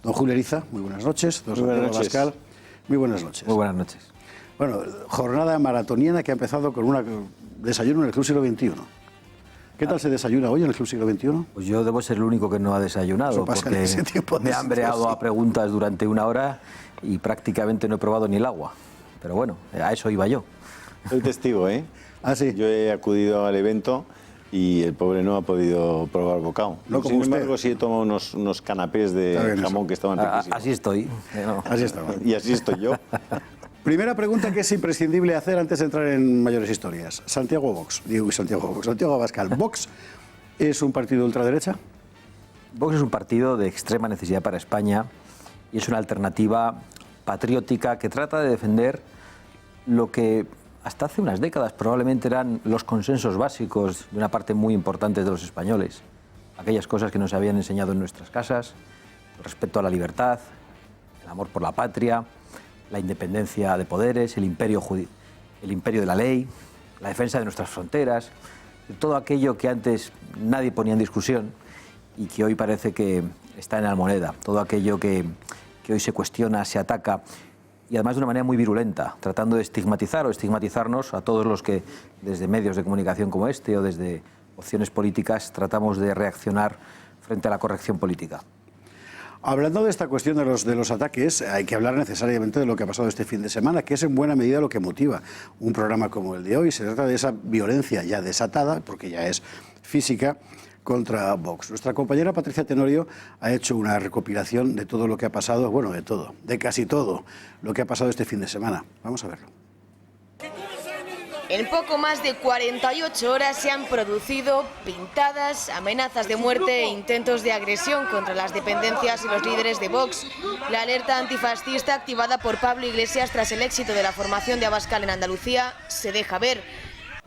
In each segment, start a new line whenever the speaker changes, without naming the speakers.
Don Julio Eriza, muy buenas noches. Don Santiago Abascal, muy buenas noches.
Muy buenas noches.
Bueno, jornada maratoniana que ha empezado con un desayuno en el Club Siglo XXI. ¿Qué tal se desayuna hoy en el Club Siglo XXI?
Pues yo debo ser el único que no ha desayunado, porque me he hambreado a preguntas durante una hora y prácticamente no he probado ni el agua. Pero bueno, a eso iba yo.
Soy testigo, ¿eh?
Ah, sí.
Yo he acudido al evento y el pobre no ha podido probar bocado.
No, como
Sin embargo,
usted.
sí he tomado unos canapés de jamón que estaban riquísimos.
Así estoy.
Así estaba.
Y así estoy yo.
Primera pregunta que es imprescindible hacer antes de entrar en mayores historias. Santiago Abascal. ¿Vox es un partido de ultraderecha?
Vox es un partido de extrema necesidad para España y es una alternativa patriótica que trata de defender lo que hasta hace unas décadas probablemente eran los consensos básicos de una parte muy importante de los españoles. Aquellas cosas que nos habían enseñado en nuestras casas, el respeto a la libertad, el amor por la patria, la independencia de poderes, el imperio de la ley, la defensa de nuestras fronteras, todo aquello que antes nadie ponía en discusión y que hoy parece que está en la moneda, todo aquello que hoy se cuestiona, se ataca, y además de una manera muy virulenta, tratando de estigmatizar o estigmatizarnos a todos los que desde medios de comunicación como este o desde opciones políticas tratamos de reaccionar frente a la corrección política.
Hablando de esta cuestión de los ataques, hay que hablar necesariamente de lo que ha pasado este fin de semana, que es en buena medida lo que motiva un programa como el de hoy. Se trata de esa violencia ya desatada, porque ya es física, contra Vox. Nuestra compañera Patricia Tenorio ha hecho una recopilación de todo lo que ha pasado, bueno, de todo, de casi todo lo que ha pasado este fin de semana. Vamos a verlo.
En poco más de 48 horas se han producido pintadas, amenazas de muerte e intentos de agresión contra las dependencias y los líderes de Vox. La alerta antifascista activada por Pablo Iglesias tras el éxito de la formación de Abascal en Andalucía se deja ver.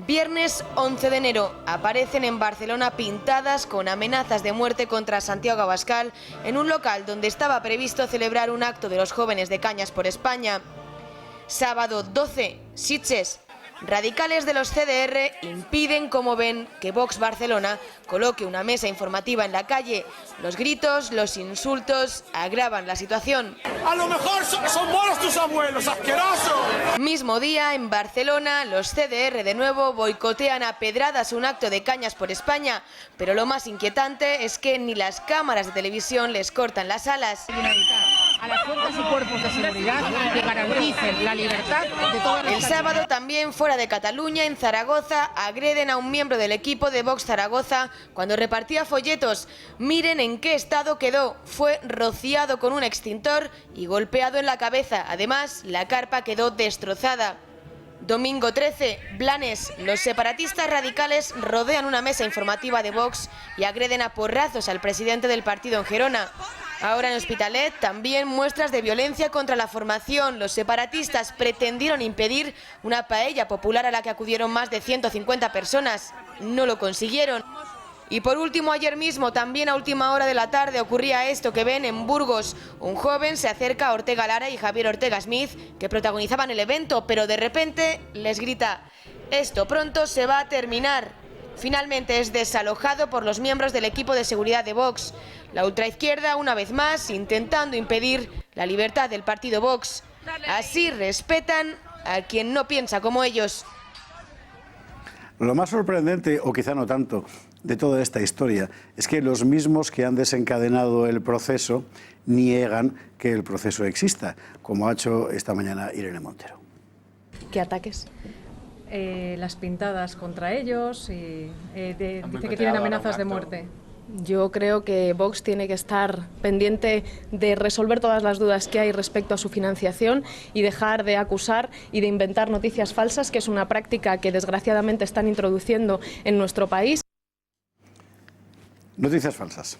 Viernes 11 de enero aparecen en Barcelona pintadas con amenazas de muerte contra Santiago Abascal en un local donde estaba previsto celebrar un acto de los jóvenes de Cañas por España. Sábado 12, Sitges. Radicales de los CDR impiden, como ven, que Vox Barcelona coloque una mesa informativa en la calle. Los gritos, los insultos agravan la situación.
¡A lo mejor son moros tus abuelos, asqueroso!
Mismo día, en Barcelona, los CDR de nuevo boicotean a pedradas un acto de Cañas por España. Pero lo más inquietante es que ni las cámaras de televisión les cortan las alas.
A las fuerzas y cuerpos de seguridad que garanticen la libertad de todas las...
El sábado también fuera de Cataluña, en Zaragoza, agreden a un miembro del equipo de Vox Zaragoza cuando repartía folletos. Miren en qué estado quedó. Fue rociado con un extintor y golpeado en la cabeza. Además, la carpa quedó destrozada. Domingo 13, Blanes. Los separatistas radicales rodean una mesa informativa de Vox y agreden a porrazos al presidente del partido en Gerona. Ahora en Hospitalet también muestras de violencia contra la formación. Los separatistas pretendieron impedir una paella popular a la que acudieron más de 150 personas. No lo consiguieron. Y por último, ayer mismo, también a última hora de la tarde, ocurría esto que ven en Burgos. Un joven se acerca a Ortega Lara y Javier Ortega Smith, que protagonizaban el evento, pero de repente les grita: «Esto pronto se va a terminar». Finalmente es desalojado por los miembros del equipo de seguridad de Vox. La ultraizquierda, una vez más, intentando impedir la libertad del partido Vox. Así respetan a quien no piensa como ellos.
Lo más sorprendente, o quizá no tanto, de toda esta historia es que los mismos que han desencadenado el proceso niegan que el proceso exista, como ha hecho esta mañana Irene Montero.
¿Qué ataques? Las pintadas contra ellos y dice que tienen amenazas de muerte.
Yo creo que Vox tiene que estar pendiente de resolver todas las dudas que hay respecto a su financiación y dejar de acusar y de inventar noticias falsas, que es una práctica que desgraciadamente están introduciendo en nuestro país.
Noticias falsas.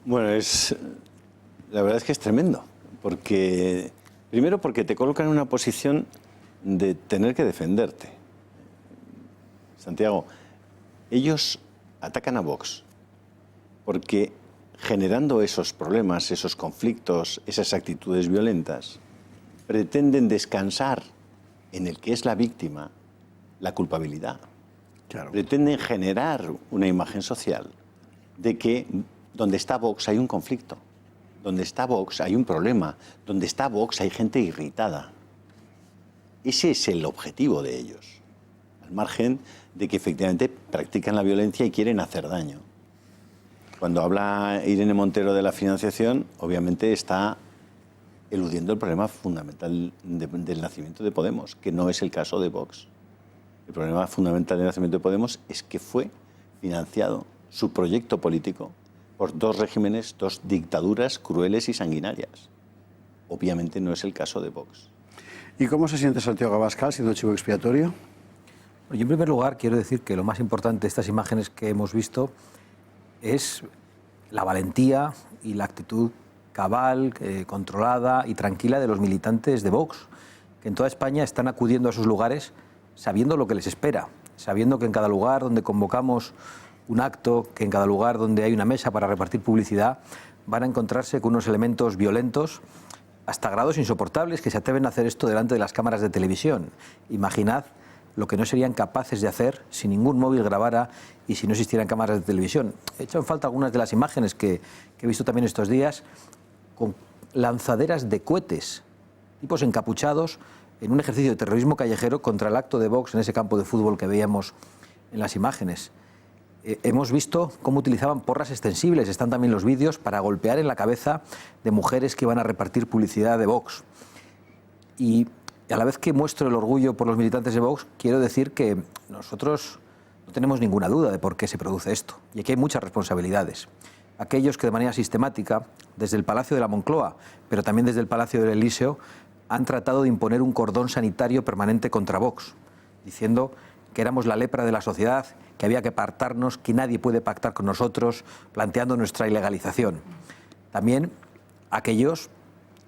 Bueno, la verdad es que es tremendo, porque primero porque te colocan en una posición de tener que defenderte. Santiago, ellos atacan a Vox porque generando esos problemas, esos conflictos, esas actitudes violentas, pretenden descansar en el que es la víctima la culpabilidad.
Claro.
Pretenden generar una imagen social de que donde está Vox hay un conflicto, Donde está Vox hay un problema. Donde está Vox hay gente irritada. Ese es el objetivo de ellos. Al margen de que efectivamente practican la violencia y quieren hacer daño. Cuando habla Irene Montero de la financiación, obviamente está eludiendo el problema fundamental del nacimiento de Podemos, que no es el caso de Vox. El problema fundamental del nacimiento de Podemos es que fue financiado su proyecto político por dos regímenes, dos dictaduras crueles y sanguinarias. Obviamente no es el caso de Vox.
¿Y cómo se siente Santiago Abascal siendo chivo expiatorio?
Yo en primer lugar quiero decir que lo más importante de estas imágenes que hemos visto es la valentía y la actitud cabal, controlada y tranquila de los militantes de Vox, que en toda España están acudiendo a esos lugares sabiendo lo que les espera, sabiendo que en cada lugar donde convocamos un acto, que en cada lugar donde hay una mesa para repartir publicidad, van a encontrarse con unos elementos violentos hasta grados insoportables que se atreven a hacer esto delante de las cámaras de televisión. Imaginad lo que no serían capaces de hacer si ningún móvil grabara y si no existieran cámaras de televisión. He hecho en falta algunas de las imágenes que he visto también estos días con lanzaderas de cohetes, tipos encapuchados en un ejercicio de terrorismo callejero contra el acto de Vox en ese campo de fútbol que veíamos en las imágenes. Hemos visto cómo utilizaban porras extensibles, están también los vídeos, para golpear en la cabeza de mujeres que iban a repartir publicidad de Vox. Y a la vez que muestro el orgullo por los militantes de Vox, quiero decir que nosotros no tenemos ninguna duda de por qué se produce esto. Y aquí hay muchas responsabilidades. Aquellos que de manera sistemática, desde el Palacio de la Moncloa, pero también desde el Palacio del Elíseo, han tratado de imponer un cordón sanitario permanente contra Vox, diciendo que éramos la lepra de la sociedad, que había que apartarnos, que nadie puede pactar con nosotros, planteando nuestra ilegalización. También aquellos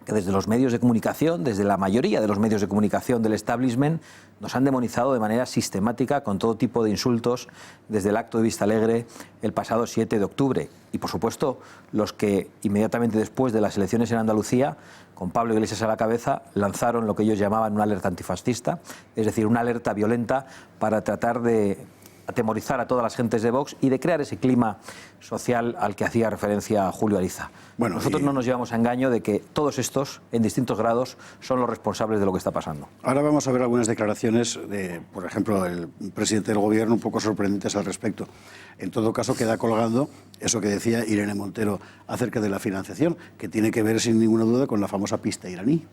que desde los medios de comunicación, desde la mayoría de los medios de comunicación del establishment, nos han demonizado de manera sistemática con todo tipo de insultos desde el acto de Vistalegre el pasado 7 de octubre. Y, por supuesto, los que inmediatamente después de las elecciones en Andalucía, con Pablo Iglesias a la cabeza, lanzaron lo que ellos llamaban una alerta antifascista, es decir, una alerta violenta para tratar de atemorizar a todas las gentes de Vox y de crear ese clima social al que hacía referencia Julio Ariza. Bueno, nosotros no nos llevamos a engaño de que todos estos, en distintos grados, son los responsables de lo que está pasando.
Ahora vamos a ver algunas declaraciones de, por ejemplo, el presidente del Gobierno, un poco sorprendentes al respecto. En todo caso, queda colgando eso que decía Irene Montero acerca de la financiación, que tiene que ver, sin ninguna duda, con la famosa pista iraní.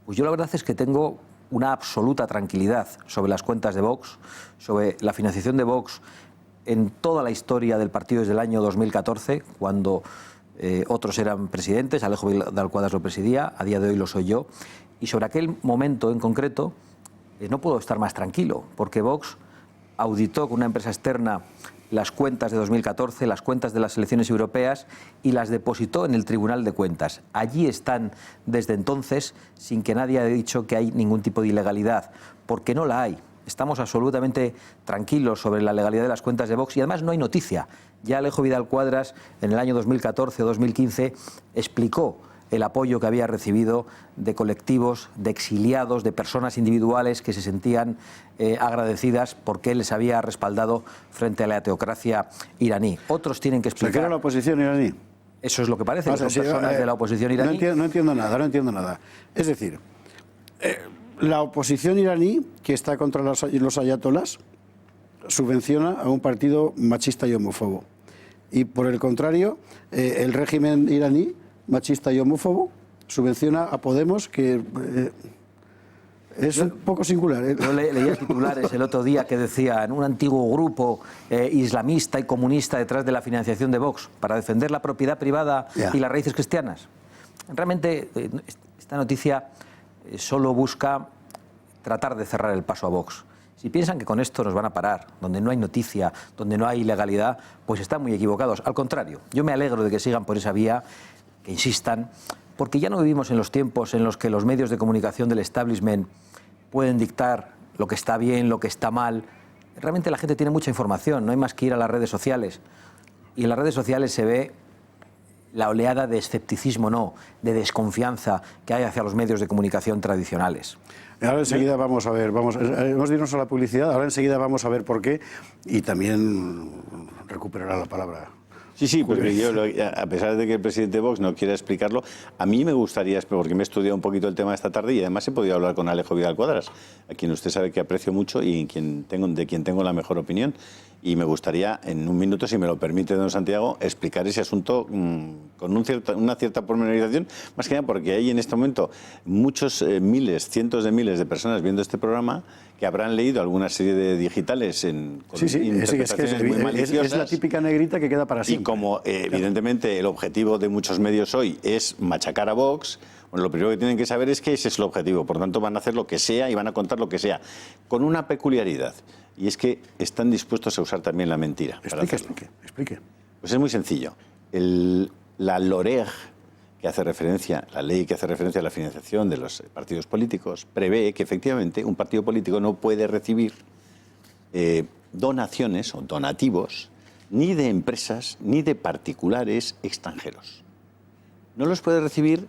Pues yo la verdad es que tengo una absoluta tranquilidad sobre las cuentas de Vox, sobre la financiación de Vox en toda la historia del partido desde el año 2014, cuando otros eran presidentes, Alejo Vidal Cuadras lo presidía, a día de hoy lo soy yo, y sobre aquel momento en concreto no puedo estar más tranquilo, porque Vox auditó con una empresa externa las cuentas de 2014, las cuentas de las elecciones europeas y las depositó en el Tribunal de Cuentas. Allí están desde entonces, sin que nadie haya dicho que hay ningún tipo de ilegalidad, porque no la hay. Estamos absolutamente tranquilos sobre la legalidad de las cuentas de Vox y además no hay noticia. Ya Alejo Vidal Cuadras, en el año 2014 o 2015, explicó el apoyo que había recibido de colectivos, de exiliados, de personas individuales que se sentían agradecidas porque él les había respaldado frente a la teocracia iraní. Otros tienen que explicar...
¿Se quiere la oposición iraní?
Eso es lo que parece, que son personas de la oposición iraní.
No entiendo nada. Es decir, la oposición iraní, que está contra los ayatolás, subvenciona a un partido machista y homófobo. Y por el contrario, el régimen iraní, machista y homófobo, subvenciona a Podemos, que es un poco singular.
Yo leía titulares el otro día que decían un antiguo grupo islamista y comunista detrás de la financiación de Vox para defender la propiedad privada y las raíces cristianas. Realmente esta noticia solo busca tratar de cerrar el paso a Vox. Si piensan que con esto nos van a parar, donde no hay noticia, donde no hay ilegalidad, pues están muy equivocados. Al contrario, yo me alegro de que sigan por esa vía, que insistan, porque ya no vivimos en los tiempos en los que los medios de comunicación del establishment pueden dictar lo que está bien, lo que está mal. Realmente la gente tiene mucha información, no hay más que ir a las redes sociales. Y en las redes sociales se ve la oleada de escepticismo, de desconfianza que hay hacia los medios de comunicación tradicionales.
Ahora enseguida vamos a ver, vamos a irnos a la publicidad, ahora enseguida vamos a ver por qué y también recuperará la palabra
Sí, porque yo, a pesar de que el presidente Vox no quiera explicarlo, a mí me gustaría, porque me he estudiado un poquito el tema esta tarde y además he podido hablar con Alejo Vidal Cuadras, a quien usted sabe que aprecio mucho y de quien tengo la mejor opinión. Y me gustaría, en un minuto, si me lo permite, don Santiago, explicar ese asunto con una cierta pormenorización, más que nada porque hay en este momento muchos miles, cientos de miles de personas viendo este programa que habrán leído alguna serie de digitales con interpretaciones muy maliciosas.
Es la típica negrita que queda para siempre.
Y como evidentemente el objetivo de muchos medios hoy es machacar a Vox, bueno, lo primero que tienen que saber es que ese es el objetivo. Por tanto, van a hacer lo que sea y van a contar lo que sea, con una peculiaridad. Y es que están dispuestos a usar también la mentira.
Explique.
Pues es muy sencillo. La LOREG, que hace referencia, la ley que hace referencia a la financiación de los partidos políticos, prevé que efectivamente un partido político no puede recibir donaciones o donativos ni de empresas ni de particulares extranjeros. No los puede recibir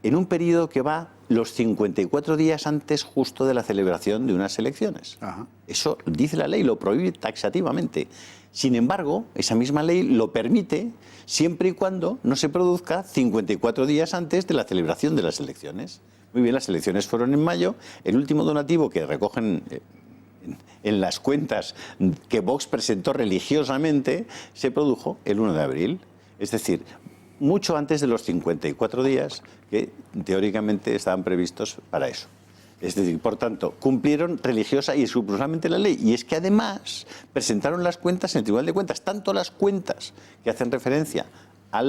en un periodo que va los 54 días antes justo de la celebración de unas elecciones. Ajá. Eso dice la ley, lo prohíbe taxativamente. Sin embargo, esa misma ley lo permite siempre y cuando no se produzca 54 días antes de la celebración de las elecciones. Muy bien, las elecciones fueron en mayo. El último donativo que recogen en las cuentas que Vox presentó religiosamente se produjo el 1 de abril. Es decir, mucho antes de los 54 días que teóricamente estaban previstos para eso. Es decir, por tanto, cumplieron religiosa y escrupulosamente la ley. Y es que además presentaron las cuentas en el Tribunal de Cuentas, tanto las cuentas que hacen referencia a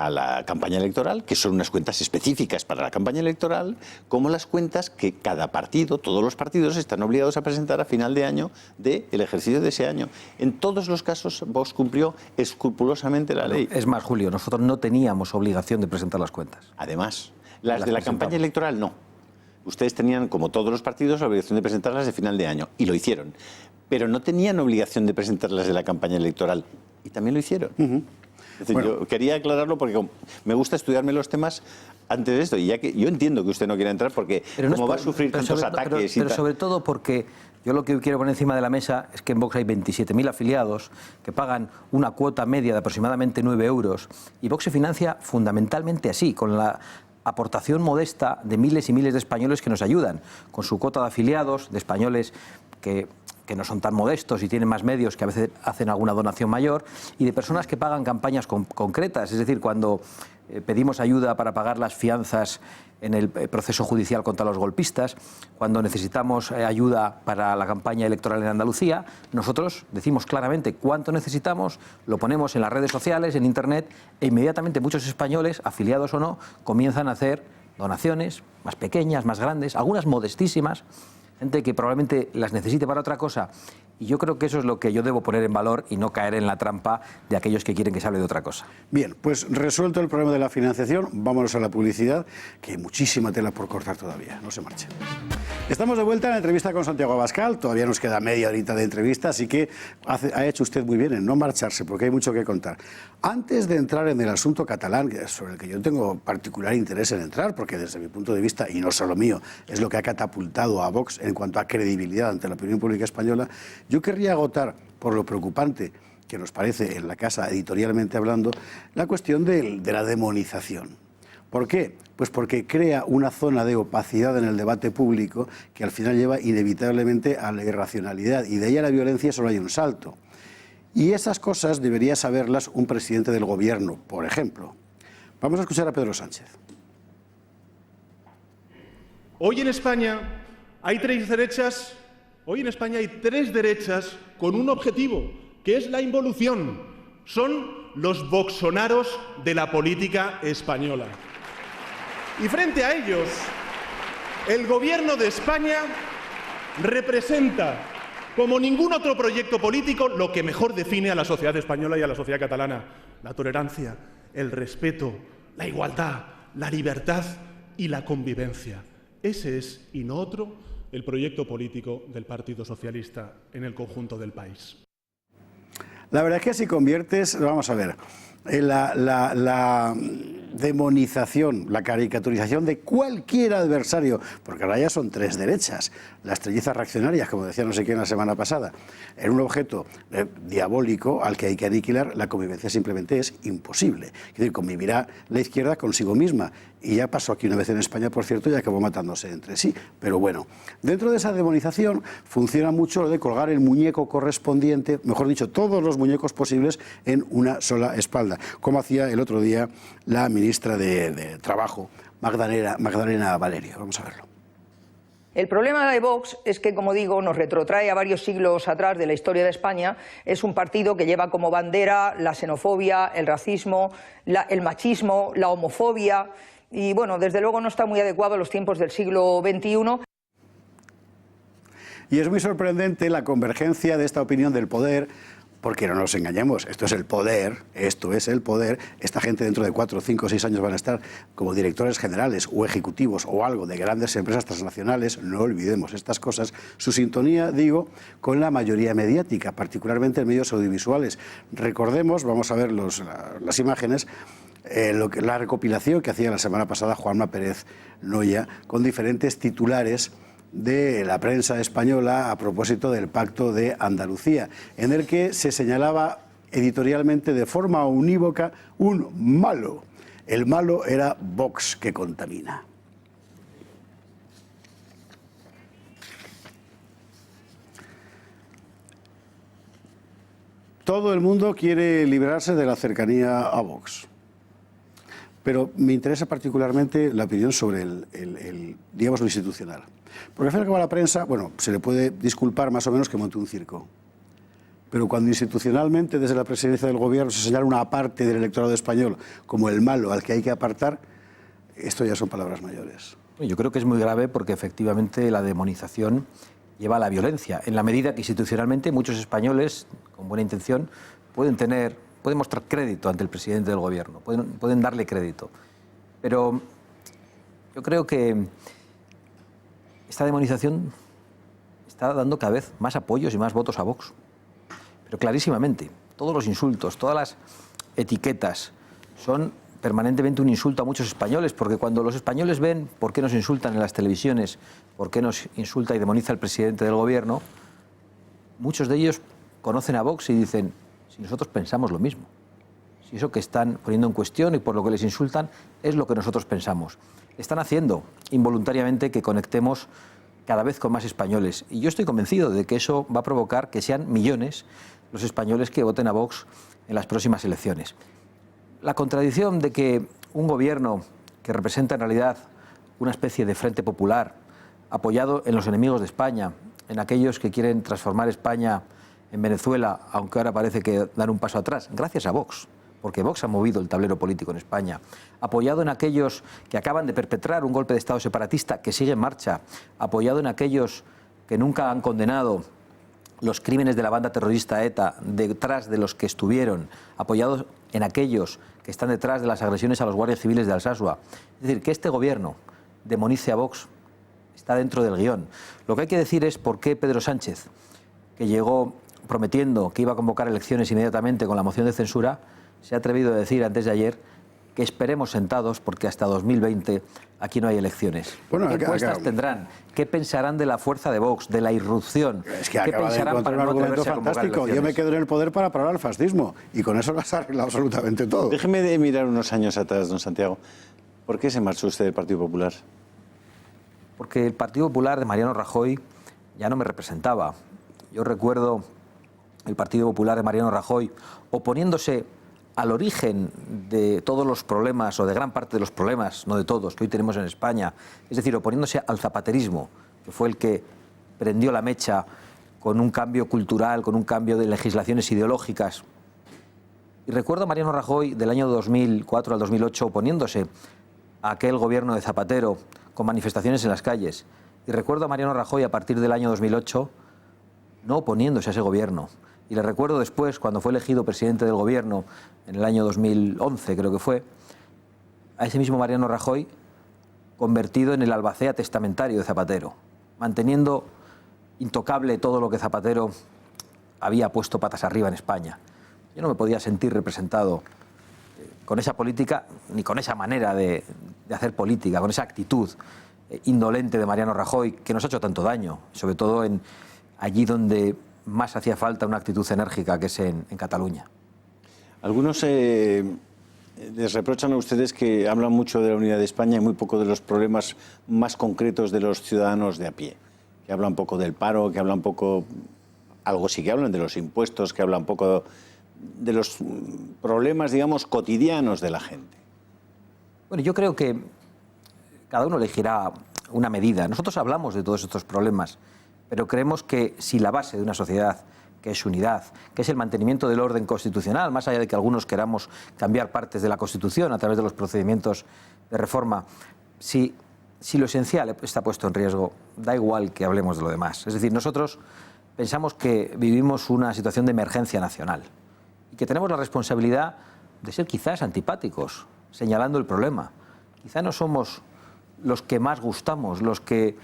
la campaña electoral, que son unas cuentas específicas para la campaña electoral, como las cuentas que cada partido, todos los partidos, están obligados a presentar a final de año del ejercicio de ese año. En todos los casos, Vox cumplió escrupulosamente la ley.
Es más, Julio, nosotros no teníamos obligación de presentar las cuentas.
Además, las de la campaña electoral no. Ustedes tenían, como todos los partidos, la obligación de presentarlas de final de año, y lo hicieron. Pero no tenían obligación de presentarlas de la campaña electoral, y también lo hicieron. Es decir, yo quería aclararlo porque me gusta estudiarme los temas antes de esto, y ya que yo entiendo que usted no quiera entrar porque va a sufrir tantos ataques...
Pero sobre todo porque yo lo que quiero poner encima de la mesa es que en Vox hay 27.000 afiliados que pagan una cuota media de aproximadamente 9 euros, y Vox se financia fundamentalmente así, con la aportación modesta de miles y miles de españoles que nos ayudan, con su cuota de afiliados, de españoles que no son tan modestos y tienen más medios, que a veces hacen alguna donación mayor, y de personas que pagan campañas concretas. Es decir, cuando pedimos ayuda para pagar las fianzas en el proceso judicial contra los golpistas, cuando necesitamos ayuda para la campaña electoral en Andalucía, nosotros decimos claramente cuánto necesitamos, lo ponemos en las redes sociales, en Internet, e inmediatamente muchos españoles, afiliados o no, comienzan a hacer donaciones más pequeñas, más grandes, algunas modestísimas, gente que probablemente las necesite para otra cosa. Y yo creo que eso es lo que yo debo poner en valor y no caer en la trampa de aquellos que quieren que se hable de otra cosa.
Bien, pues resuelto el problema de la financiación, vámonos a la publicidad, que hay muchísima tela por cortar todavía. No se marchen. Estamos de vuelta en la entrevista con Santiago Abascal. Todavía nos queda media horita de entrevista, así que ha hecho usted muy bien en no marcharse, porque hay mucho que contar. Antes de entrar en el asunto catalán, sobre el que yo tengo particular interés en entrar, porque desde mi punto de vista, y no solo mío, es lo que ha catapultado a Vox en cuanto a credibilidad ante la opinión pública española, yo querría agotar, por lo preocupante que nos parece en la casa editorialmente hablando, la cuestión de la demonización. ¿Por qué? Pues porque crea una zona de opacidad en el debate público que al final lleva inevitablemente a la irracionalidad, y de ahí a la violencia solo hay un salto. Y esas cosas debería saberlas un presidente del gobierno, por ejemplo. Vamos a escuchar a Pedro Sánchez.
Hoy en España hay tres derechas con un objetivo, que es la involución. Son los voxonaros de la política española. Y frente a ellos, el Gobierno de España representa, como ningún otro proyecto político, lo que mejor define a la sociedad española y a la sociedad catalana: la tolerancia, el respeto, la igualdad, la libertad y la convivencia. Ese es, y no otro, el proyecto político del Partido Socialista en el conjunto del país. La verdad es que si conviertes, vamos a ver, la
demonización, la caricaturización de cualquier adversario, porque ahora ya son tres derechas, las trellizas reaccionarias, como decía no sé quién la semana pasada, en un objeto diabólico al que hay que aniquilar, la convivencia simplemente es imposible. Es decir, convivirá la izquierda consigo misma. Y ya pasó aquí una vez en España, por cierto, y acabó matándose entre sí. Pero bueno, dentro de esa demonización funciona mucho lo de colgar el muñeco correspondiente, mejor dicho, todos los muñecos posibles en una sola espalda, como hacía el otro día la ministra de Trabajo, Magdalena Valerio. Vamos a verlo.
El problema de Vox es que, como digo, nos retrotrae a varios siglos atrás de la historia de España. Es un partido que lleva como bandera la xenofobia, el racismo, el machismo, la homofobia. Y bueno, desde luego no está muy adecuado a los tiempos del siglo XXI.
Y es muy sorprendente la convergencia de esta opinión del poder, porque no nos engañemos, esto es el poder, esta gente dentro de 4, 5, 6 años van a estar como directores generales o ejecutivos o algo de grandes empresas transnacionales, no olvidemos estas cosas, su sintonía, digo, con la mayoría mediática, particularmente en medios audiovisuales. Recordemos, vamos a ver las imágenes, la recopilación que hacía la semana pasada Juanma Pérez Noya con diferentes titulares de la prensa española a propósito del Pacto de Andalucía, en el que se señalaba editorialmente de forma unívoca un malo. El malo era Vox, que contamina. Todo el mundo quiere librarse de la cercanía a Vox. Pero me interesa particularmente la opinión sobre digamos, lo institucional. Porque al fin y al cabo a la prensa, bueno, se le puede disculpar más o menos que monte un circo. Pero cuando institucionalmente, desde la presidencia del gobierno, se señala una parte del electorado español como el malo al que hay que apartar, esto ya son palabras mayores.
Yo creo que es muy grave porque efectivamente la demonización lleva a la violencia. En la medida que institucionalmente muchos españoles, con buena intención, pueden mostrar crédito ante el presidente del gobierno, pueden darle crédito. Pero yo creo que esta demonización está dando cada vez más apoyos y más votos a Vox. Pero clarísimamente, todos los insultos, todas las etiquetas son permanentemente un insulto a muchos españoles, porque cuando los españoles ven por qué nos insultan en las televisiones, por qué nos insulta y demoniza el presidente del gobierno, muchos de ellos conocen a Vox y dicen: si nosotros pensamos lo mismo, si eso que están poniendo en cuestión y por lo que les insultan es lo que nosotros pensamos. Están haciendo involuntariamente que conectemos cada vez con más españoles. Y yo estoy convencido de que eso va a provocar que sean millones los españoles que voten a Vox en las próximas elecciones. La contradicción de que un gobierno que representa en realidad una especie de frente popular, apoyado en los enemigos de España, en aquellos que quieren transformar España en Venezuela, aunque ahora parece que dan un paso atrás, gracias a Vox, porque Vox ha movido el tablero político en España, apoyado en aquellos que acaban de perpetrar un golpe de Estado separatista que sigue en marcha, apoyado en aquellos que nunca han condenado los crímenes de la banda terrorista ETA detrás de los que estuvieron, apoyados en aquellos que están detrás de las agresiones a los guardias civiles de Alsasua. Es decir, que este gobierno demonice a Vox está dentro del guión. Lo que hay que decir es por qué Pedro Sánchez, que llegó prometiendo que iba a convocar elecciones inmediatamente con la moción de censura, se ha atrevido a decir antes de ayer que esperemos sentados porque hasta 2020 aquí no hay elecciones. Bueno, ¿qué encuestas tendrán? ¿Qué pensarán de la fuerza de Vox, de la irrupción?
Es que acaba de encontrar un argumento fantástico. Yo me quedo en el poder para parar el fascismo y con eso lo has arreglado absolutamente todo.
Déjeme de mirar unos años atrás, don Santiago. ¿Por qué se marchó usted del Partido Popular?
Porque el Partido Popular de Mariano Rajoy ya no me representaba. Yo recuerdo el Partido Popular de Mariano Rajoy oponiéndose al origen de todos los problemas, o de gran parte de los problemas, no de todos, que hoy tenemos en España, es decir, oponiéndose al zapaterismo, que fue el que prendió la mecha con un cambio cultural, con un cambio de legislaciones ideológicas. Y recuerdo a Mariano Rajoy del año 2004 al 2008 oponiéndose a aquel gobierno de Zapatero con manifestaciones en las calles. Y recuerdo a Mariano Rajoy a partir del año 2008 no oponiéndose a ese gobierno. Y le recuerdo después, cuando fue elegido presidente del gobierno, en el año 2011 creo que fue, a ese mismo Mariano Rajoy convertido en el albacea testamentario de Zapatero, manteniendo intocable todo lo que Zapatero había puesto patas arriba en España. Yo no me podía sentir representado con esa política, ni con esa manera de hacer política, con esa actitud indolente de Mariano Rajoy, que nos ha hecho tanto daño, sobre todo allí donde más hacía falta una actitud enérgica, que es en Cataluña.
Algunos les reprochan a ustedes que hablan mucho de la unidad de España y muy poco de los problemas más concretos de los ciudadanos de a pie. Que hablan poco del paro, que hablan poco, algo sí que hablan de los impuestos, que hablan poco de los problemas, digamos, cotidianos de la gente.
Bueno, yo creo que cada uno elegirá una medida. Nosotros hablamos de todos estos problemas, pero creemos que si la base de una sociedad, que es unidad, que es el mantenimiento del orden constitucional, más allá de que algunos queramos cambiar partes de la Constitución a través de los procedimientos de reforma, si lo esencial está puesto en riesgo, da igual que hablemos de lo demás. Es decir, nosotros pensamos que vivimos una situación de emergencia nacional y que tenemos la responsabilidad de ser quizás antipáticos, señalando el problema. Quizá no somos los que más gustamos, los que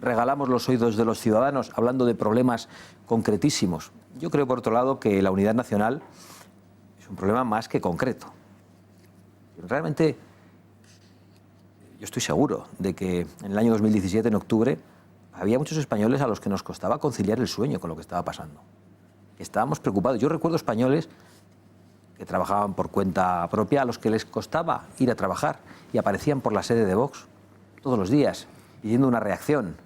regalamos los oídos de los ciudadanos hablando de problemas concretísimos. Yo creo, por otro lado, que la unidad nacional es un problema más que concreto. Realmente, yo estoy seguro de que en el año 2017, en octubre, había muchos españoles a los que nos costaba conciliar el sueño con lo que estaba pasando. Estábamos preocupados. Yo recuerdo españoles que trabajaban por cuenta propia, a los que les costaba ir a trabajar y aparecían por la sede de Vox todos los días pidiendo una reacción.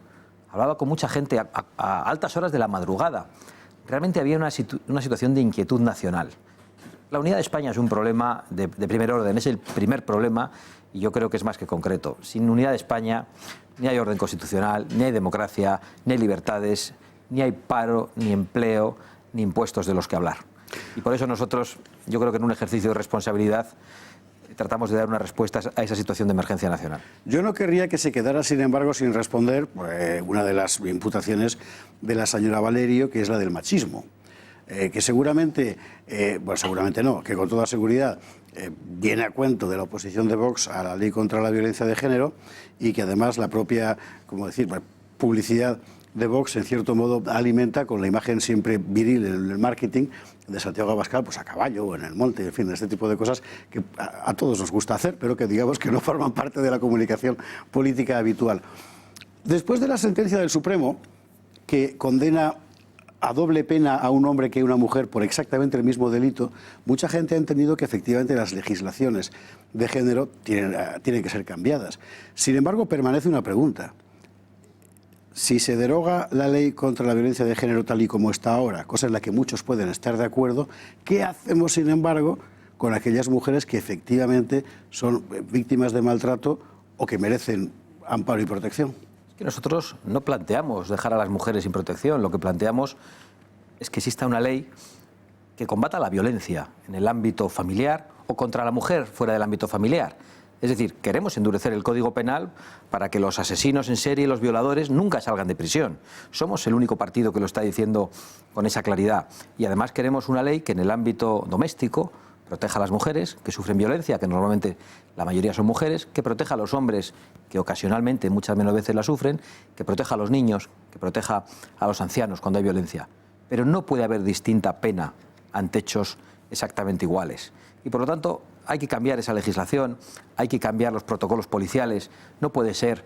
Hablaba con mucha gente a altas horas de la madrugada. Realmente había una situación de inquietud nacional. La unidad de España es un problema de primer orden, es el primer problema y yo creo que es más que concreto. Sin unidad de España ni hay orden constitucional, ni hay democracia, ni hay libertades, ni hay paro, ni empleo, ni impuestos de los que hablar. Y por eso nosotros, yo creo que en un ejercicio de responsabilidad, tratamos de dar una respuesta a esa situación de emergencia nacional.
Yo no querría que se quedara, sin embargo, sin responder una de las imputaciones de la señora Valerio, que es la del machismo. Que seguramente, bueno, seguramente no, que con toda seguridad viene a cuento de la oposición de Vox a la ley contra la violencia de género y que además la propia, como decir, publicidad de Vox, en cierto modo, alimenta con la imagen siempre viril en el marketing de Santiago Abascal, pues a caballo o en el monte, en fin, este tipo de cosas que a todos nos gusta hacer, pero que digamos que no forman parte de la comunicación política habitual. Después de la sentencia del Supremo, que condena a doble pena a un hombre que a una mujer por exactamente el mismo delito, mucha gente ha entendido que efectivamente las legislaciones de género tienen que ser cambiadas. Sin embargo, permanece una pregunta. Si se deroga la ley contra la violencia de género tal y como está ahora, cosa en la que muchos pueden estar de acuerdo, ¿qué hacemos, sin embargo, con aquellas mujeres que efectivamente son víctimas de maltrato o que merecen amparo y protección?
Es que nosotros no planteamos dejar a las mujeres sin protección, lo que planteamos es que exista una ley que combata la violencia en el ámbito familiar o contra la mujer fuera del ámbito familiar. Es decir, queremos endurecer el Código Penal para que los asesinos en serie y los violadores nunca salgan de prisión. Somos el único partido que lo está diciendo con esa claridad. Y además queremos una ley que en el ámbito doméstico proteja a las mujeres que sufren violencia, que normalmente la mayoría son mujeres, que proteja a los hombres que ocasionalmente, muchas menos veces la sufren, que proteja a los niños, que proteja a los ancianos cuando hay violencia. Pero no puede haber distinta pena ante hechos exactamente iguales. Y por lo tanto, hay que cambiar esa legislación, hay que cambiar los protocolos policiales. No puede ser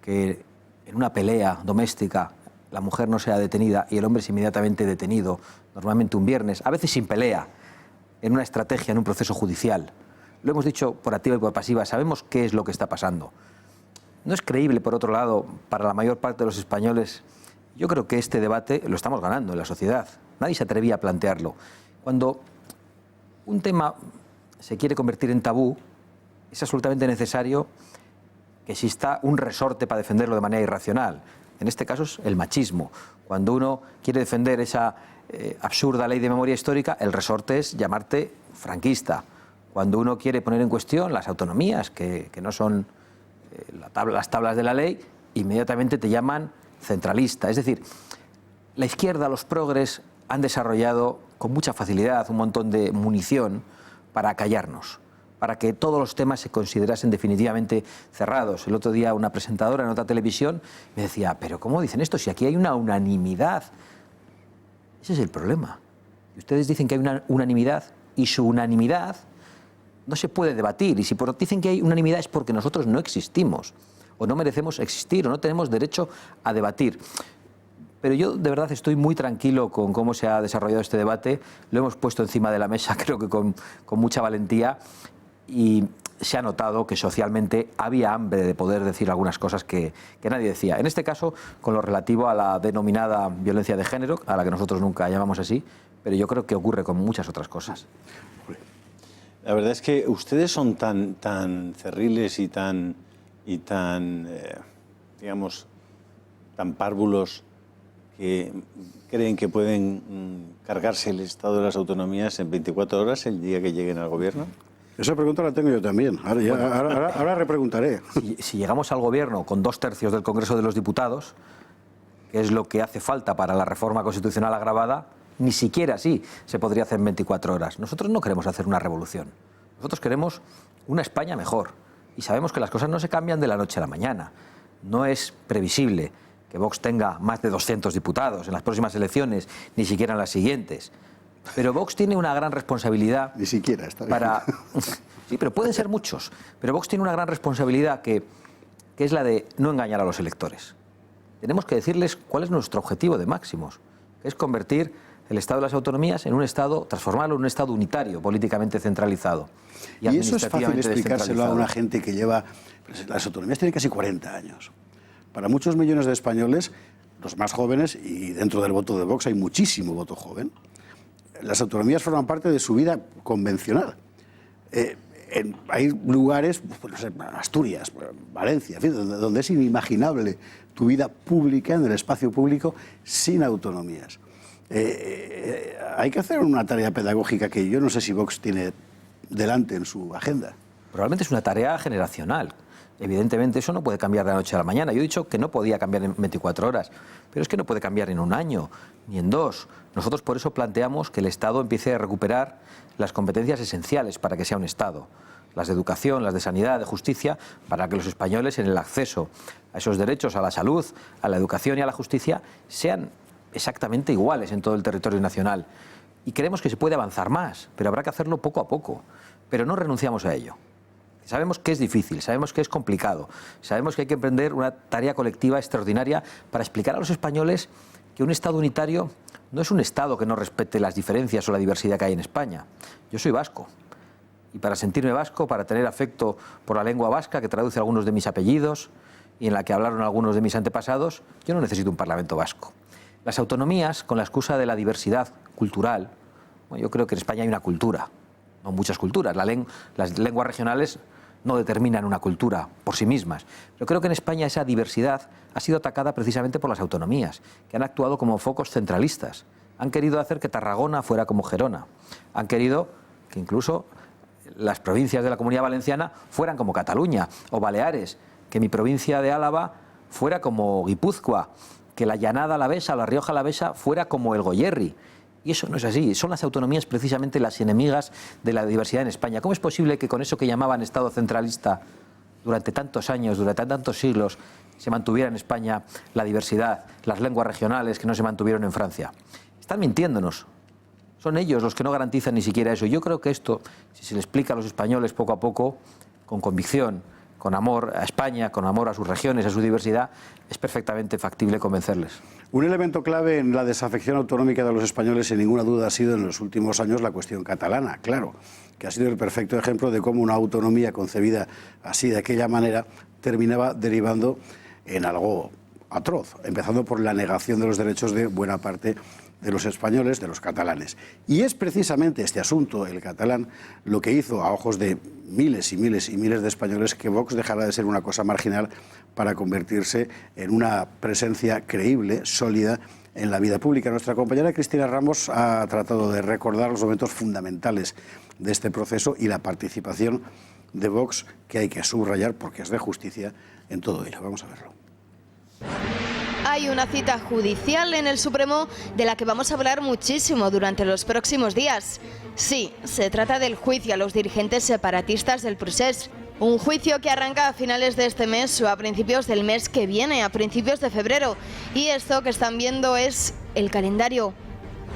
que en una pelea doméstica la mujer no sea detenida y el hombre es inmediatamente detenido, normalmente un viernes, a veces sin pelea, en una estrategia, en un proceso judicial. Lo hemos dicho por activa y por pasiva, sabemos qué es lo que está pasando. No es creíble, por otro lado, para la mayor parte de los españoles. Yo creo que este debate lo estamos ganando en la sociedad. Nadie se atrevía a plantearlo. Cuando un tema se quiere convertir en tabú, es absolutamente necesario que exista un resorte para defenderlo de manera irracional. En este caso es el machismo. Cuando uno quiere defender esa absurda ley de memoria histórica, el resorte es llamarte franquista. Cuando uno quiere poner en cuestión las autonomías, que no son las tablas de la ley, inmediatamente te llaman centralista. Es decir, la izquierda, los progres, han desarrollado con mucha facilidad un montón de munición para acallarnos, para que todos los temas se considerasen definitivamente cerrados. El otro día una presentadora en otra televisión me decía, pero ¿cómo dicen esto? Si aquí hay una unanimidad. Ese es el problema. Ustedes dicen que hay una unanimidad y su unanimidad no se puede debatir. Y si dicen que hay unanimidad es porque nosotros no existimos, o no merecemos existir, o no tenemos derecho a debatir. Pero yo de verdad estoy muy tranquilo con cómo se ha desarrollado este debate. Lo hemos puesto encima de la mesa, creo que con mucha valentía, y se ha notado que socialmente había hambre de poder decir algunas cosas que nadie decía. En este caso, con lo relativo a la denominada violencia de género, a la que nosotros nunca llamamos así, pero yo creo que ocurre con muchas otras cosas.
La verdad es que ustedes son tan cerriles y tan digamos, tan párvulos, que creen que pueden cargarse el Estado de las autonomías en 24 horas el día que lleguen al gobierno.
Esa pregunta la tengo yo también. Ahora repreguntaré.
Si llegamos al gobierno con 2/3 del Congreso de los Diputados, que es lo que hace falta para la reforma constitucional agravada, ni siquiera así se podría hacer en 24 horas. Nosotros no queremos hacer una revolución. Nosotros queremos una España mejor. Y sabemos que las cosas no se cambian de la noche a la mañana. No es previsible que Vox tenga más de 200 diputados en las próximas elecciones, ni siquiera en las siguientes. Pero Vox tiene una gran responsabilidad.
Ni siquiera, está bien.
Sí, pero pueden ser muchos. Pero Vox tiene una gran responsabilidad que es la de no engañar a los electores. Tenemos que decirles cuál es nuestro objetivo de máximos, que es convertir el Estado de las autonomías en un Estado, transformarlo en un Estado unitario, políticamente centralizado.
Y eso es fácil explicárselo a una gente que lleva... Pues, las autonomías tienen casi 40 años. Para muchos millones de españoles, los más jóvenes, y dentro del voto de Vox hay muchísimo voto joven, las autonomías forman parte de su vida convencional. Hay lugares, no sé, Asturias, Valencia, en fin, donde es inimaginable tu vida pública, en el espacio público, sin autonomías. Hay que hacer una tarea pedagógica que yo no sé si Vox tiene delante en su agenda.
Probablemente es una tarea generacional. Evidentemente eso no puede cambiar de la noche a la mañana. Yo he dicho que no podía cambiar en 24 horas, pero es que no puede cambiar en un año, ni en 2. Nosotros por eso planteamos que el Estado empiece a recuperar las competencias esenciales para que sea un Estado. Las de educación, las de sanidad, de justicia, para que los españoles en el acceso a esos derechos, a la salud, a la educación y a la justicia, sean exactamente iguales en todo el territorio nacional. Y creemos que se puede avanzar más, pero habrá que hacerlo poco a poco. Pero no renunciamos a ello. Sabemos que es difícil, sabemos que es complicado, sabemos que hay que emprender una tarea colectiva extraordinaria para explicar a los españoles que un Estado unitario no es un Estado que no respete las diferencias o la diversidad que hay en España. Yo soy vasco, y para sentirme vasco, para tener afecto por la lengua vasca, que traduce algunos de mis apellidos y en la que hablaron algunos de mis antepasados, yo no necesito un Parlamento vasco. Las autonomías, con la excusa de la diversidad cultural, bueno, yo creo que en España hay una cultura, no muchas culturas. Las lenguas regionales no determinan una cultura por sí mismas. Pero creo que en España esa diversidad ha sido atacada precisamente por las autonomías, que han actuado como focos centralistas. Han querido hacer que Tarragona fuera como Gerona. Han querido que incluso las provincias de la Comunidad Valenciana fueran como Cataluña o Baleares, que mi provincia de Álava fuera como Guipúzcoa, que la Llanada Alavesa o la Rioja Alavesa fuera como el Goierri. Y eso no es así. Son las autonomías precisamente las enemigas de la diversidad en España. ¿Cómo es posible que con eso que llamaban Estado centralista durante tantos años, durante tantos siglos, se mantuviera en España la diversidad, las lenguas regionales que no se mantuvieron en Francia? Están mintiéndonos. Son ellos los que no garantizan ni siquiera eso. Yo creo que esto, si se le explica a los españoles poco a poco, con convicción, con amor a España, con amor a sus regiones, a su diversidad, es perfectamente factible convencerles.
Un elemento clave en la desafección autonómica de los españoles, sin ninguna duda, ha sido en los últimos años la cuestión catalana, claro, que ha sido el perfecto ejemplo de cómo una autonomía concebida así, de aquella manera, terminaba derivando en algo atroz, empezando por la negación de los derechos de buena parte de los españoles, de los catalanes. Y es precisamente este asunto, el catalán, lo que hizo a ojos de miles y miles y miles de españoles que Vox dejara de ser una cosa marginal para convertirse en una presencia creíble, sólida en la vida pública. Nuestra compañera Cristina Ramos ha tratado de recordar los momentos fundamentales de este proceso y la participación de Vox, que hay que subrayar porque es de justicia en todo ello. Vamos a verlo.
Hay una cita judicial en el Supremo de la que vamos a hablar muchísimo durante los próximos días. Sí, se trata del juicio a los dirigentes separatistas del Procés. Un juicio que arranca a finales de este mes o a principios del mes que viene, a principios de febrero. Y esto que están viendo es el calendario.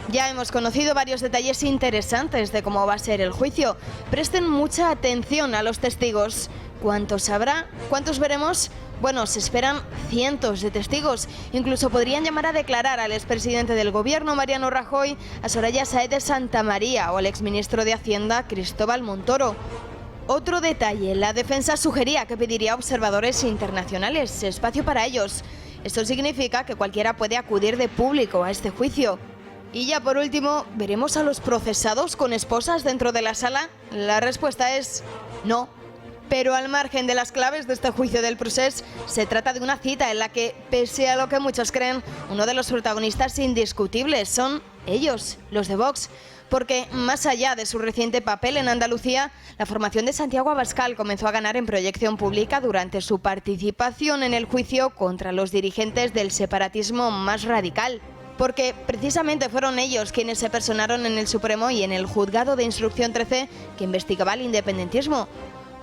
Ya hemos conocido varios detalles interesantes de cómo va a ser el juicio. Presten mucha atención a los testigos. ¿Cuántos habrá? ¿Cuántos veremos? Bueno, se esperan cientos de testigos. Incluso podrían llamar a declarar al expresidente del gobierno, Mariano Rajoy, a Soraya Sáez de Santamaría o al exministro de Hacienda, Cristóbal Montoro. Otro detalle, la defensa sugería que pediría observadores internacionales, espacio para ellos. Esto significa que cualquiera puede acudir de público a este juicio. Y ya por último, ¿veremos a los procesados con esposas dentro de la sala? La respuesta es no. Pero al margen de las claves de este juicio del procés, se trata de una cita en la que, pese a lo que muchos creen, uno de los protagonistas indiscutibles son ellos, los de Vox. Porque, más allá de su reciente papel en Andalucía, la formación de Santiago Abascal comenzó a ganar en proyección pública durante su participación en el juicio contra los dirigentes del separatismo más radical. Porque precisamente fueron ellos quienes se personaron en el Supremo y en el Juzgado de Instrucción 13 que investigaba el independentismo.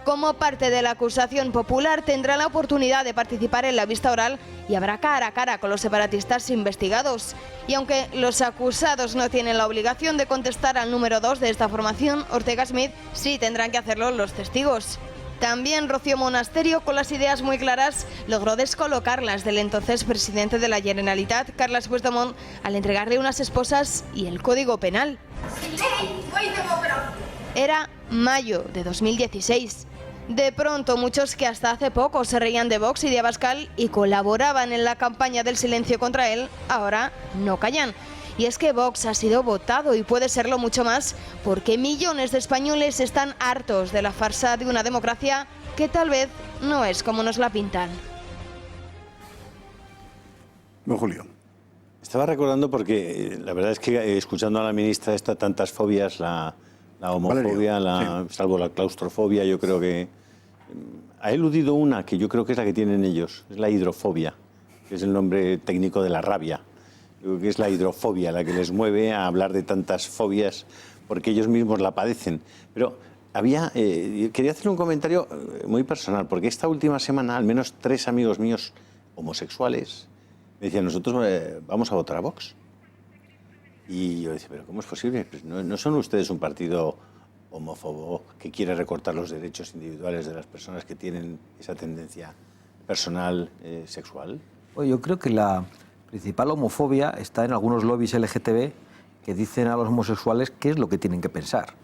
Como parte de la acusación popular, tendrá la oportunidad de participar en la vista oral y habrá cara a cara con los separatistas investigados. Y aunque los acusados no tienen la obligación de contestar al número 2 de esta formación, Ortega Smith, sí tendrán que hacerlo los testigos. También Rocío Monasterio, con las ideas muy claras, logró descolocarlas del entonces presidente de la Generalitat, Carles Puigdemont, al entregarle unas esposas y el Código Penal. Era mayo de 2016. De pronto, muchos que hasta hace poco se reían de Vox y de Abascal y colaboraban en la campaña del silencio contra él, ahora no callan. Y es que Vox ha sido votado y puede serlo mucho más porque millones de españoles están hartos de la farsa de una democracia que tal vez no es como nos la pintan.
Don Julio.
Estaba recordando porque la verdad es que escuchando a la ministra está tantas fobias, la homofobia, salvo la claustrofobia, yo creo que ha eludido una que yo creo que es la que tienen ellos, es la hidrofobia, que es el nombre técnico de la rabia. Yo creo que es la hidrofobia la que les mueve a hablar de tantas fobias porque ellos mismos la padecen. Pero quería hacer un comentario muy personal, porque esta última semana al menos 3 amigos míos homosexuales me decían, nosotros vamos a votar a Vox. Y yo decía, ¿pero cómo es posible? Pues ¿no son ustedes un partido homófobo que quiere recortar los derechos individuales de las personas que tienen esa tendencia personal sexual?
Pues yo creo que la principal homofobia está en algunos lobbies LGTB que dicen a los homosexuales qué es lo que tienen que pensar.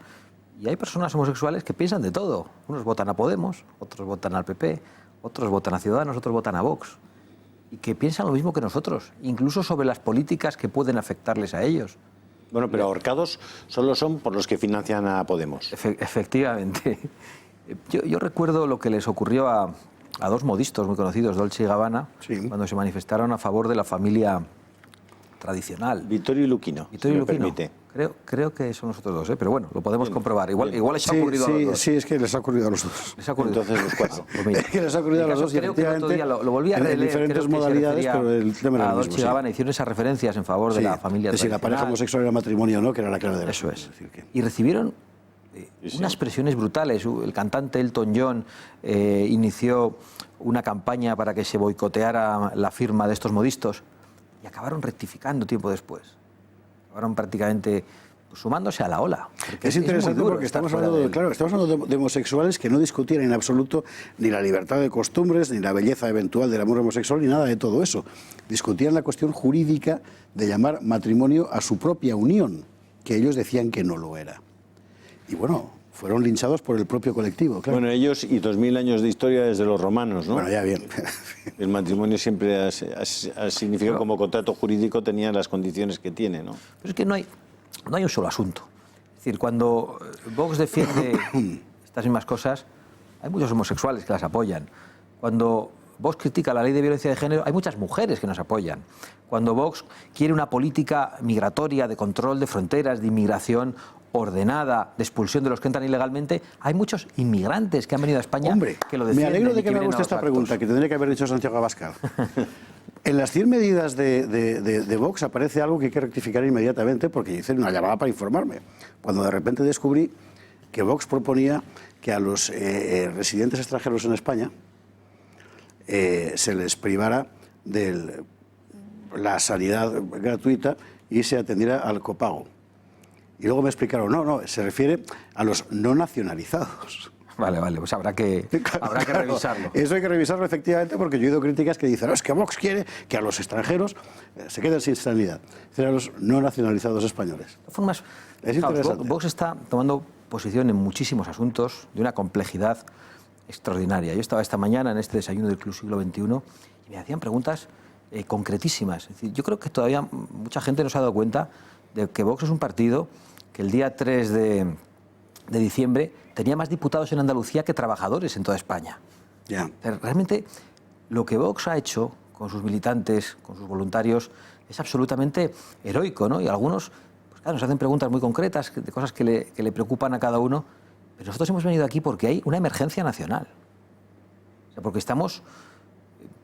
Y hay personas homosexuales que piensan de todo. Unos votan a Podemos, otros votan al PP, otros votan a Ciudadanos, otros votan a Vox. Y que piensan lo mismo que nosotros, incluso sobre las políticas que pueden afectarles a ellos.
Bueno, pero ahorcados solo son por los que financian a Podemos.
Efectivamente. Yo recuerdo lo que les ocurrió a 2 modistos muy conocidos, Dolce y Gabbana, cuando se manifestaron a favor de la familia tradicional.
Vittorio y Luquino,
Vittorio y Luquino.
Permite.
Creo que son nosotros dos, pero bueno, lo podemos comprobar. Igual les ha ocurrido a los dos.
Sí, es que les ha ocurrido a los dos.
Les ha ocurrido.
Entonces los 4.
Pues
es que les ha ocurrido a los dos y
creo que el otro día lo volví a
en
releer,
diferentes modalidades, pero el tema era el mismo.
Dolce y Gabbana hicieron esas referencias en favor de la familia
de si la pareja homosexual era matrimonio o no, que era la clave de la
Eso es. Y recibieron unas presiones brutales. El cantante Elton John inició una campaña para que se boicoteara la firma de estos modistos y acabaron rectificando tiempo después. Acabaron prácticamente sumándose a la ola.
Es interesante porque estamos hablando de homosexuales que no discutían en absoluto ni la libertad de costumbres, ni la belleza eventual del amor homosexual, ni nada de todo eso. Discutían la cuestión jurídica de llamar matrimonio a su propia unión, que ellos decían que no lo era. Y bueno, fueron linchados por el propio colectivo, claro.
Bueno, ellos y 2000 años de historia desde los romanos, ¿no?
Bueno, ya bien.
El matrimonio siempre ha significado como contrato jurídico, tenía las condiciones que tiene, ¿no?
Pero es que no hay un solo asunto. Es decir, cuando Vox defiende estas mismas cosas, hay muchos homosexuales que las apoyan. Cuando Vox critica la ley de violencia de género, hay muchas mujeres que nos apoyan. Cuando Vox quiere una política migratoria, de control de fronteras, de inmigración ordenada, de expulsión de los que entran ilegalmente, hay muchos inmigrantes que han venido a España que lo defienden.
Me alegro de que me
haga
guste esta pregunta, que tendría que haber dicho Santiago Abascal. En las 100 medidas de Vox aparece algo que hay que rectificar inmediatamente porque hice una llamada para informarme. Cuando de repente descubrí que Vox proponía que a los residentes extranjeros en España se les privara de la sanidad gratuita y se atendiera al copago. Y luego me explicaron, no, se refiere a los no nacionalizados.
Vale, pues habrá que revisarlo.
Eso hay que revisarlo efectivamente, porque yo he oído críticas que dicen, es que Vox quiere que a los extranjeros se queden sin sanidad. Es decir, a los no nacionalizados españoles.
De todas formas,
es interesante.
Vox está tomando posición en muchísimos asuntos de una complejidad extraordinaria. Yo estaba esta mañana en este desayuno del Club Siglo XXI y me hacían preguntas concretísimas. Es decir, yo creo que todavía mucha gente no se ha dado cuenta de que Vox es un partido que el día 3 de diciembre tenía más diputados en Andalucía que trabajadores en toda España.
Yeah.
Realmente lo que Vox ha hecho con sus militantes, con sus voluntarios, es absolutamente heroico, ¿no? Y algunos pues claro, nos hacen preguntas muy concretas de cosas que le preocupan a cada uno, pero nosotros hemos venido aquí porque hay una emergencia nacional. O sea, porque estamos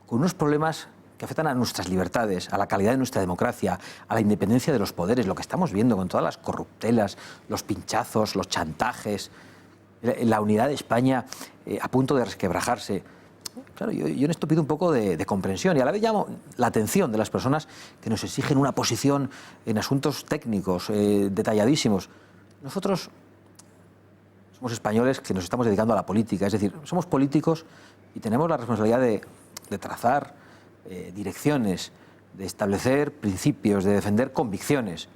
con unos problemas que afectan a nuestras libertades, a la calidad de nuestra democracia, a la independencia de los poderes, lo que estamos viendo con todas las corruptelas, los pinchazos, los chantajes, la unidad de España a punto de resquebrajarse. Claro, yo en esto pido un poco de comprensión y a la vez llamo la atención de las personas que nos exigen una posición en asuntos técnicos, detalladísimos. Nosotros somos españoles que nos estamos dedicando a la política, es decir, somos políticos y tenemos la responsabilidad de trazar direcciones, de establecer principios, de defender convicciones.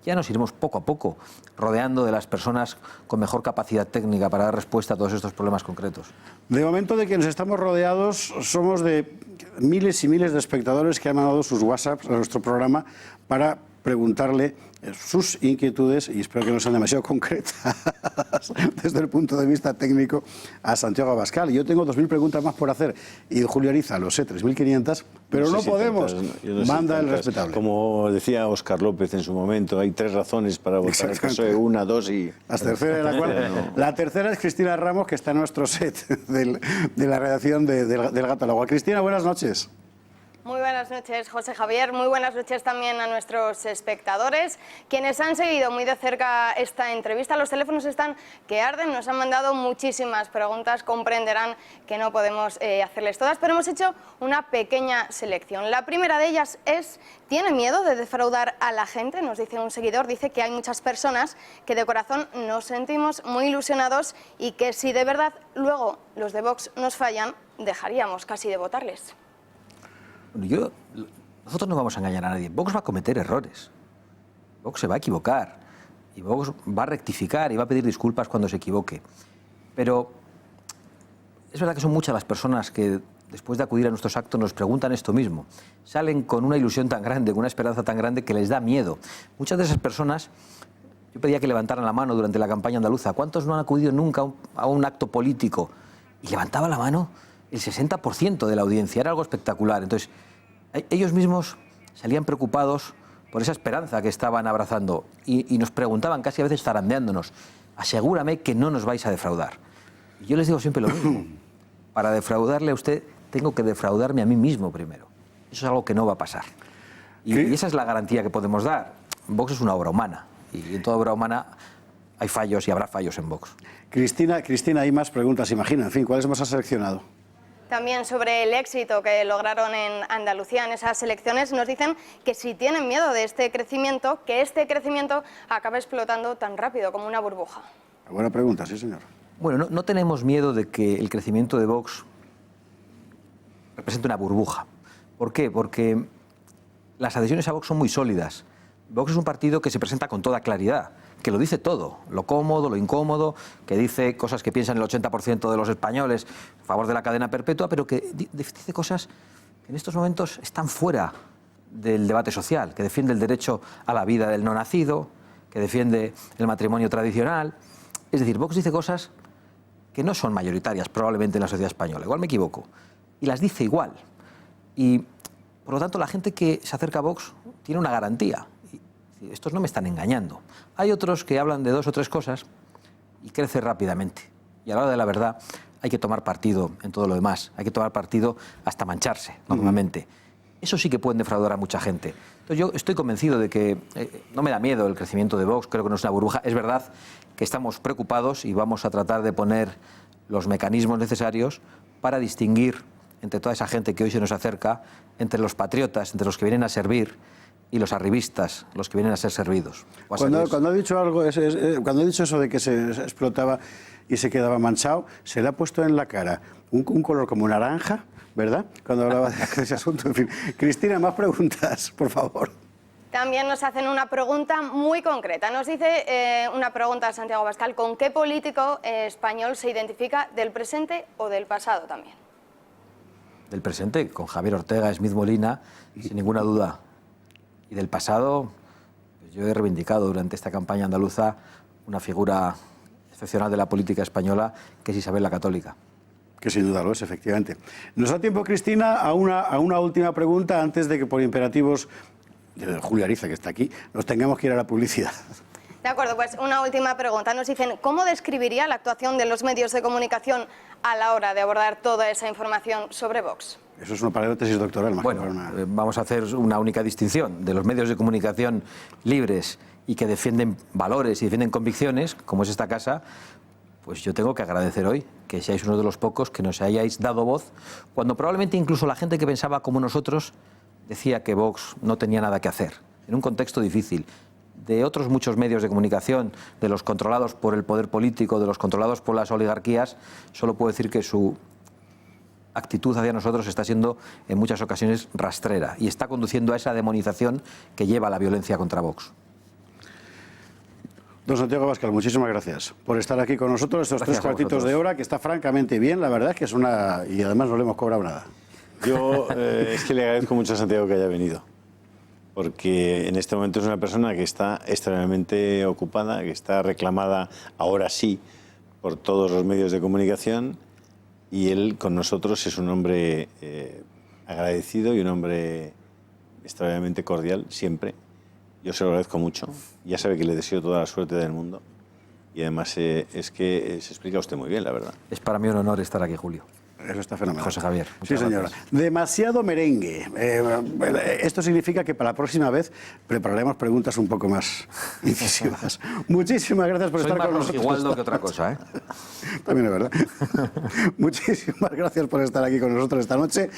Ya nos iremos poco a poco rodeando de las personas con mejor capacidad técnica para dar respuesta a todos estos problemas concretos.
De momento, de quienes estamos rodeados, somos de miles y miles de espectadores que han mandado sus WhatsApps a nuestro programa para preguntarle sus inquietudes, y espero que no sean demasiado concretas desde el punto de vista técnico, a Santiago Abascal. Yo tengo 2.000 preguntas más por hacer y Julio Ariza, lo sé, 3.500, pero no podemos. Manda el respetable.
Como decía Óscar López en su momento, hay 3 razones para votar el PSOE, 1, 2 y...
La tercera es Cristina Ramos, que está en nuestro set de la redacción del Gato al Agua. Cristina, buenas noches.
Muy buenas noches, José Javier. Muy buenas noches también a nuestros espectadores, quienes han seguido muy de cerca esta entrevista. Los teléfonos están que arden, nos han mandado muchísimas preguntas, comprenderán que no podemos hacerles todas, pero hemos hecho una pequeña selección. La primera de ellas es, ¿tiene miedo de defraudar a la gente? Nos dice un seguidor, dice que hay muchas personas que de corazón nos sentimos muy ilusionados y que si de verdad luego los de Vox nos fallan, dejaríamos casi de votarles.
Nosotros no vamos a engañar a nadie. Vox va a cometer errores. Vox se va a equivocar. Y Vox va a rectificar y va a pedir disculpas cuando se equivoque. Pero es verdad que son muchas las personas que después de acudir a nuestros actos nos preguntan esto mismo. Salen con una ilusión tan grande, con una esperanza tan grande que les da miedo. Muchas de esas personas, yo pedía que levantaran la mano durante la campaña andaluza. ¿Cuántos no han acudido nunca a un acto político? Y levantaba la mano el 60% de la audiencia. Era algo espectacular. Entonces, ellos mismos salían preocupados por esa esperanza que estaban abrazando y nos preguntaban, casi a veces zarandeándonos, asegúrame que no nos vais a defraudar. Y yo les digo siempre lo mismo. Para defraudarle a usted, tengo que defraudarme a mí mismo primero. Eso es algo que no va a pasar. Y esa es la garantía que podemos dar. Vox es una obra humana. Y en toda obra humana hay fallos y habrá fallos en Vox.
Cristina, hay más preguntas, imagina. En fin, ¿cuáles hemos seleccionado?
También sobre el éxito que lograron en Andalucía en esas elecciones, nos dicen que si tienen miedo de este crecimiento, que este crecimiento acabe explotando tan rápido como una burbuja.
Buena pregunta, sí, señor.
Bueno, no tenemos miedo de que el crecimiento de Vox represente una burbuja. ¿Por qué? Porque las adhesiones a Vox son muy sólidas. Vox es un partido que se presenta con toda claridad, que lo dice todo, lo cómodo, lo incómodo, que dice cosas que piensan el 80% de los españoles a favor de la cadena perpetua, pero que dice cosas que en estos momentos están fuera del debate social, que defiende el derecho a la vida del no nacido, que defiende el matrimonio tradicional. Es decir, Vox dice cosas que no son mayoritarias probablemente en la sociedad española, igual me equivoco, y las dice igual. Y por lo tanto la gente que se acerca a Vox tiene una garantía. Estos no me están engañando. Hay otros que hablan de 2 o 3 cosas y crecen rápidamente. Y a la hora de la verdad hay que tomar partido en todo lo demás. Hay que tomar partido hasta mancharse, normalmente. Eso sí que pueden defraudar a mucha gente. Entonces yo estoy convencido de que no me da miedo el crecimiento de Vox, creo que no es una burbuja. Es verdad que estamos preocupados y vamos a tratar de poner los mecanismos necesarios para distinguir entre toda esa gente que hoy se nos acerca, entre los patriotas, entre los que vienen a servir, y los arribistas los que vienen a ser servidos.
Cuando ha dicho algo, cuando ha dicho eso de que se explotaba y se quedaba manchado, se le ha puesto en la cara un color como naranja, ¿verdad? Cuando hablaba de ese asunto. En fin. Cristina, más preguntas, por favor.
También nos hacen una pregunta muy concreta. Nos dice una pregunta Santiago Abascal: ¿con qué político español se identifica del presente o del pasado también?
Del presente, con Javier Ortega, Smith Molina, sin ninguna duda. Y del pasado, pues yo he reivindicado durante esta campaña andaluza una figura excepcional de la política española, que es Isabel la Católica.
Que sin duda lo es, efectivamente. Nos da tiempo, Cristina, a una última pregunta antes de que por imperativos de Julio Ariza, que está aquí, nos tengamos que ir a la publicidad.
De acuerdo, pues una última pregunta. Nos dicen, ¿cómo describiría la actuación de los medios de comunicación a la hora de abordar toda esa información sobre Vox?
Eso es una paréntesis doctoral. Más
bueno,
que una...
vamos a hacer una única distinción de los medios de comunicación libres y que defienden valores y defienden convicciones, como es esta casa. Pues yo tengo que agradecer hoy que seáis uno de los pocos que nos hayáis dado voz, cuando probablemente incluso la gente que pensaba como nosotros decía que Vox no tenía nada que hacer, en un contexto difícil. De otros muchos medios de comunicación, de los controlados por el poder político, de los controlados por las oligarquías, solo puedo decir que su actitud hacia nosotros está siendo en muchas ocasiones rastrera y está conduciendo a esa demonización que lleva a la violencia contra Vox.
Don Santiago Abascal, muchísimas gracias por estar aquí con nosotros estos 3 cuartitos de hora, que está francamente bien, la verdad es que es una... y además no le hemos cobrado nada.
Yo es que le agradezco mucho a Santiago que haya venido, porque en este momento es una persona que está extremadamente ocupada, que está reclamada ahora sí por todos los medios de comunicación, y él con nosotros es un hombre agradecido y un hombre extraordinariamente cordial, siempre. Yo se lo agradezco mucho, ya sabe que le deseo toda la suerte del mundo, y además es que se explica usted muy bien, la verdad.
Es para mí un honor estar aquí, Julio.
Eso está fenomenal.
José Javier.
Sí, señora.
Gracias.
Demasiado merengue. Esto significa que para la próxima vez prepararemos preguntas un poco más incisivas. Muchísimas gracias por estar con nosotros.
Soy más Rojigualdo que otra cosa, ¿eh?
También es verdad. Muchísimas gracias por estar aquí con nosotros esta noche.